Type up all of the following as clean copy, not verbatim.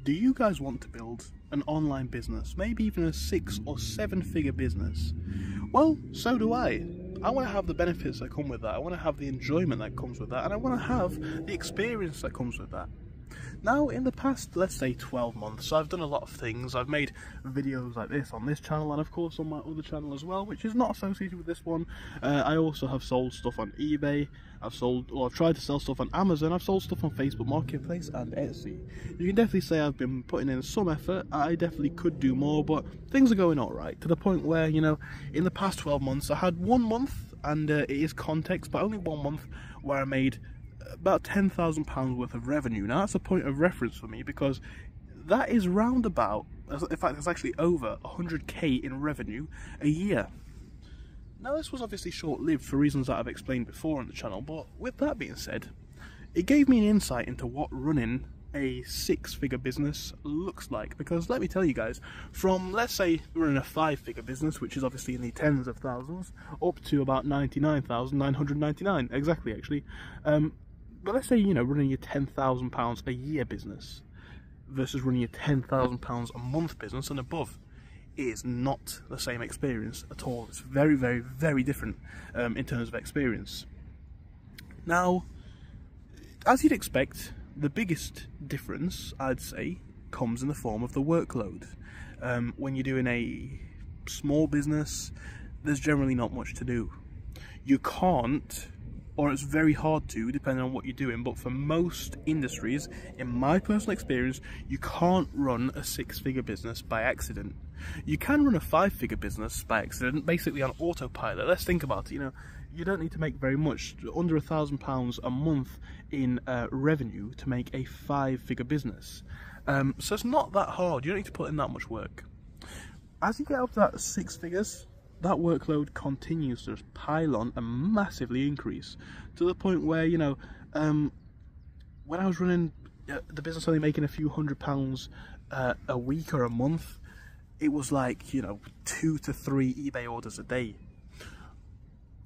Do you guys want to build an online business, maybe even a 6 or 7 figure business? Well, so do I. I want to have the benefits that come with that, I want to have the enjoyment that comes with that, and I want to have the experience that comes with that. Now, in the past, let's say 12 months, I've done a lot of things. I've made videos like this on this channel, and of course on my other channel as well, which is not associated with this one. I also have sold stuff on eBay, I've tried to sell stuff on Amazon, I've sold stuff on Facebook Marketplace and Etsy. You can definitely say I've been putting in some effort. I definitely could do more, but things are going alright, to the point where, you know, in the past 12 months, I had 1 month, and it is context, but only 1 month, where I made about £10,000 worth of revenue. Now that's a point of reference for me, because that is round about, in fact it's actually over 100k in revenue a year. Now this was obviously short-lived for reasons that I've explained before on the channel, but with that being said, it gave me an insight into what running a 6-figure business looks like. Because let me tell you guys, from, let's say, running a 5-figure business, which is obviously in the tens of thousands, up to about 99,999 exactly, actually, but let's say, you know, running your £10,000 a year business versus running your £10,000 a month business and above is not the same experience at all. It's very, very, very different in terms of experience. Now, as you'd expect, the biggest difference, I'd say, comes in the form of the workload. When you're doing a small business, there's generally not much to do. You can't, or it's very hard to, depending on what you're doing, but for most industries, in my personal experience, you can't run a 6-figure business by accident. You can run a 5-figure business by accident, basically on autopilot. Let's think about it, you know, you don't need to make very much, under £1,000 a month in revenue to make a 5-figure business. So it's not that hard, you don't need to put in that much work. As you get up to that 6 figures, that workload continues to just pile on and massively increase, to the point where, you know, when I was running the business only making a few £100 a week or a month, it was like, you know, 2 to 3 eBay orders a day.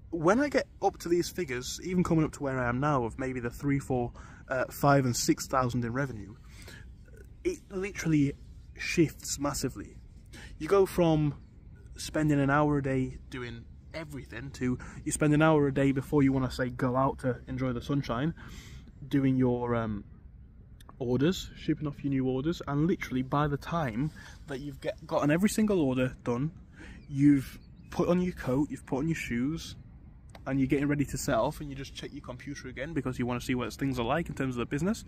When I get up to these figures, even coming up to where I am now, of maybe the 3, 4, 5 and 6,000 in revenue, it literally shifts massively. You go from spending an hour a day doing everything to you spend an hour a day before you want to, say, go out to enjoy the sunshine, doing your orders, shipping off your new orders, and literally by the time that you've gotten every single order done, you've put on your coat, you've put on your shoes, and you're getting ready to set off, and you just check your computer again because you want to see what things are like in terms of the business,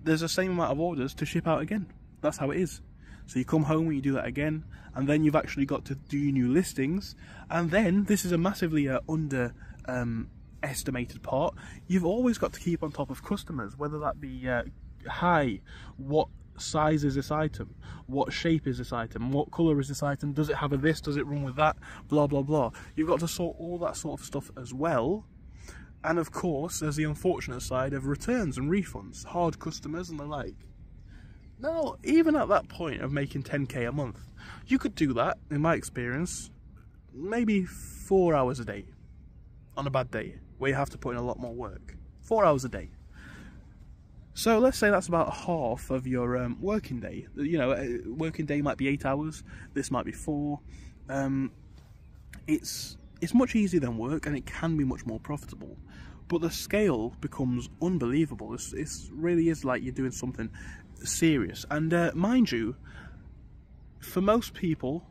there's the same amount of orders to ship out again. That's how it is. So you come home and you do that again, and then you've actually got to do your new listings, and then this is a massively estimated part. You've always got to keep on top of customers, whether that be hi, what size is this item, what shape is this item, what colour is this item, does it have a this, does it run with that, blah blah blah. You've got to sort all that sort of stuff as well. And of course there's the unfortunate side of returns and refunds, hard customers and the like. Now, even at that point of making 10k a month, you could do that, in my experience, maybe 4 hours a day on a bad day, where you have to put in a lot more work. 4 hours a day. So let's say that's about half of your working day. You know, working day might be 8 hours, this might be 4. It's much easier than work, and it can be much more profitable. But the scale becomes unbelievable. It really is like you're doing something serious. And mind you, for most people,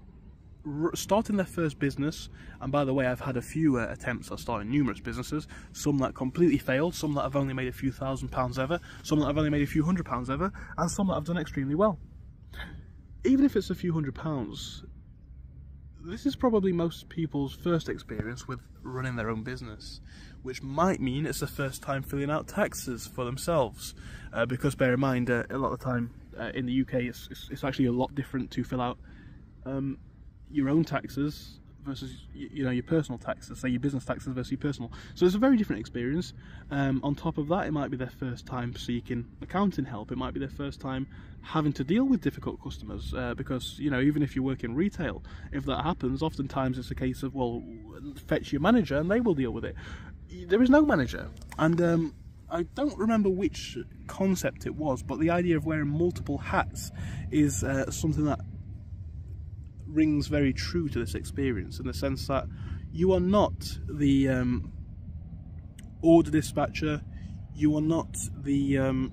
starting their first business, and by the way, I've had a few attempts at starting numerous businesses, some that completely failed, some that have only made a few £1,000s ever, some that have only made a few £100s ever, and some that have done extremely well. Even if it's a few £100s, this is probably most people's first experience with running their own business, which might mean it's the first time filling out taxes for themselves, because bear in mind, a lot of the time in the UK it's actually a lot different to fill out your own taxes versus, you know, your personal taxes, say your business taxes versus your personal. So it's a very different experience. On top of that, it might be their first time seeking accounting help. It might be their first time having to deal with difficult customers, because, you know, even if you work in retail, if that happens, oftentimes it's a case of, well, fetch your manager and they will deal with it. There is no manager, and I don't remember which concept it was, but the idea of wearing multiple hats is something that rings very true to this experience, in the sense that you are not the order dispatcher, you are not the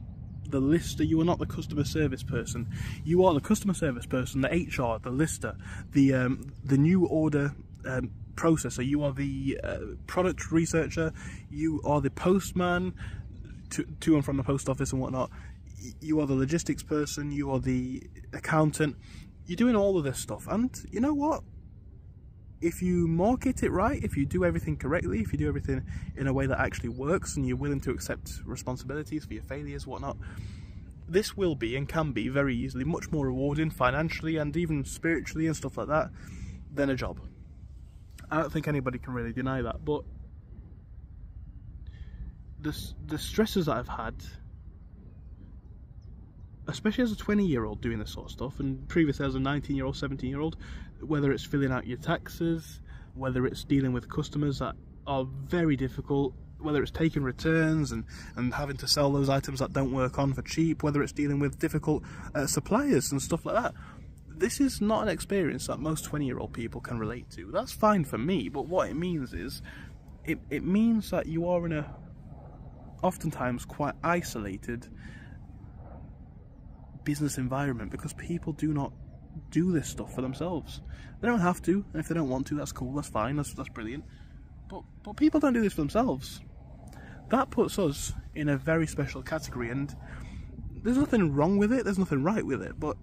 lister, you are not the customer service person. You are the customer service person, the HR, the lister, the new order processor. You are the product researcher. You are the postman to and from the post office and whatnot. You are the logistics person. You are the accountant. You're doing all of this stuff, and you know what? If you market it right, if you do everything correctly, if you do everything in a way that actually works, and you're willing to accept responsibilities for your failures, whatnot, this will be and can be very easily much more rewarding financially and even spiritually and stuff like that than a job. I don't think anybody can really deny that, but the stresses that I've had, especially as a 20-year-old doing this sort of stuff, and previously as a 19-year-old, 17-year-old, whether it's filling out your taxes, whether it's dealing with customers that are very difficult, whether it's taking returns and having to sell those items that don't work on for cheap, whether it's dealing with difficult suppliers and stuff like that. This is not an experience that most 20-year-old people can relate to. That's fine for me, but what it means is, it means that you are in a oftentimes quite isolated business environment, because people do not do this stuff for themselves. They don't have to, and if they don't want to, that's cool, that's fine, that's brilliant. But people don't do this for themselves. That puts us in a very special category, and there's nothing wrong with it, there's nothing right with it, but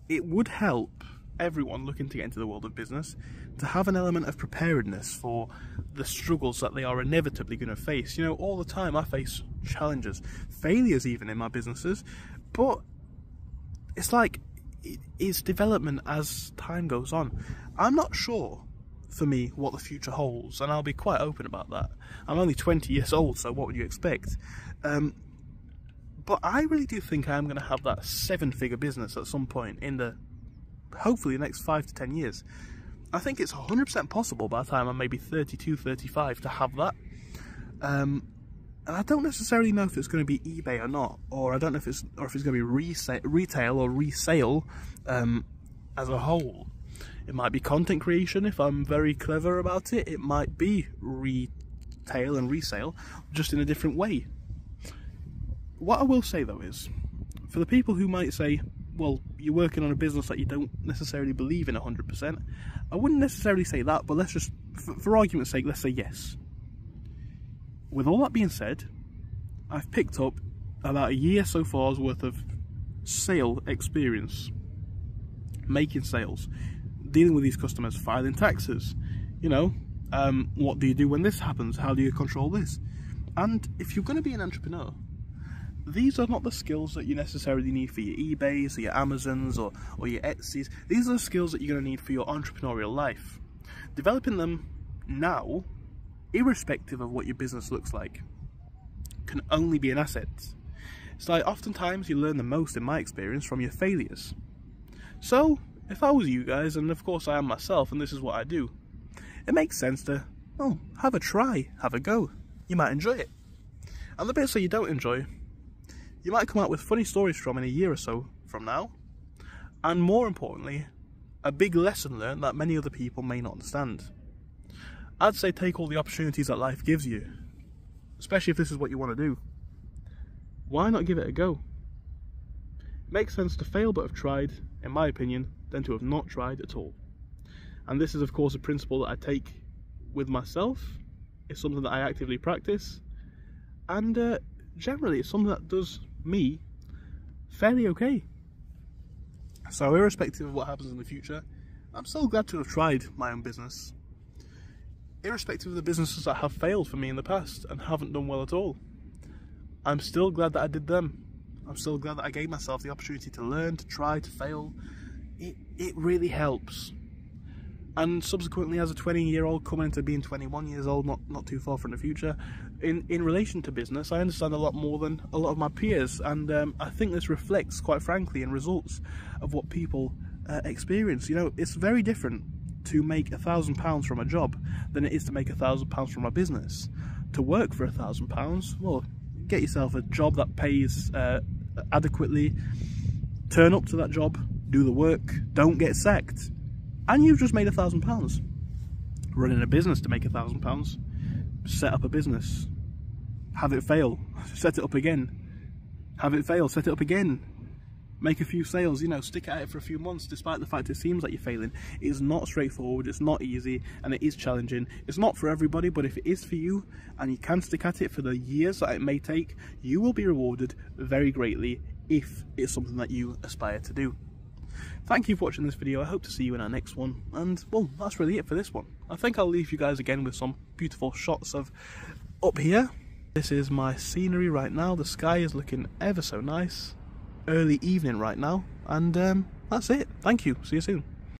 it would help everyone looking to get into the world of business to have an element of preparedness for the struggles that they are inevitably going to face. You know, all the time I face challenges, failures even in my businesses, but it's like it's development as time goes on. I'm not sure for me what the future holds, and I'll be quite open about that. I'm only 20 years old, so what would you expect? But I really do think I'm going to have that 7-figure business at some point in the, hopefully, the next 5 to 10 years. I think it's 100% possible by the time I'm maybe 32, 35 to have that. And I don't necessarily know if it's going to be eBay or not, or I don't know if it's going to be retail or resale as a whole. It might be content creation if I'm very clever about it. It might be retail and resale, just in a different way. What I will say though is, for the people who might say, well, you're working on a business that you don't necessarily believe in 100%, I wouldn't necessarily say that, but let's just, for argument's sake, let's say yes. With all that being said, I've picked up about a year so far's worth of sale experience, making sales, dealing with these customers, filing taxes, you know, what do you do when this happens, how do you control this? And if you're going to be an entrepreneur, these are not the skills that you necessarily need for your eBays or your Amazons or your Etsy's. These are the skills that you're going to need for your entrepreneurial life. Developing them now, irrespective of what your business looks like, can only be an asset. It's like oftentimes you learn the most, in my experience, from your failures. So, if I was you guys, and of course I am myself, and this is what I do, it makes sense to, well, have a try, have a go. You might enjoy it. And the bits that you don't enjoy, you might come out with funny stories from in a year or so from now, and more importantly, a big lesson learned that many other people may not understand. I'd say take all the opportunities that life gives you, especially if this is what you want to do. Why not give it a go? It makes sense to fail but have tried, in my opinion, than to have not tried at all. And this is of course a principle that I take with myself. It's something that I actively practice, and generally it's something that does me fairly okay. So irrespective of what happens in the future, I'm so glad to have tried my own business. Irrespective of the businesses that have failed for me in the past and haven't done well at all, I'm still glad that I did them. I'm still glad that I gave myself the opportunity to learn, to try, to fail. It really helps. And subsequently, as a 20-year-old coming into being 21 years old, not too far from the future, in relation to business, I understand a lot more than a lot of my peers, and I think this reflects, quite frankly, in results of what people experience. You know, it's very different to make £1,000 from a job than it is to make £1,000 from a business. to work for £1,000, well, get yourself a job that pays adequately, turn up to that job, do the work, don't get sacked, and you've just made £1,000. Running a business to make £1,000, set up a business, have it fail, set it up again, have it fail, set it up again, make a few sales, you know, stick at it for a few months despite the fact it seems like you're failing. It's not straightforward, it's not easy, and it is challenging. It's not for everybody, but if it is for you and you can stick at it for the years that it may take, you will be rewarded very greatly if it's something that you aspire to do. Thank you for watching this video. I hope to see you in our next one, and well, that's really it for this one. I think I'll leave you guys again with some beautiful shots of up here. This is my scenery right now. The sky is looking ever so nice. Early evening right now, and that's it. Thank you. See you soon.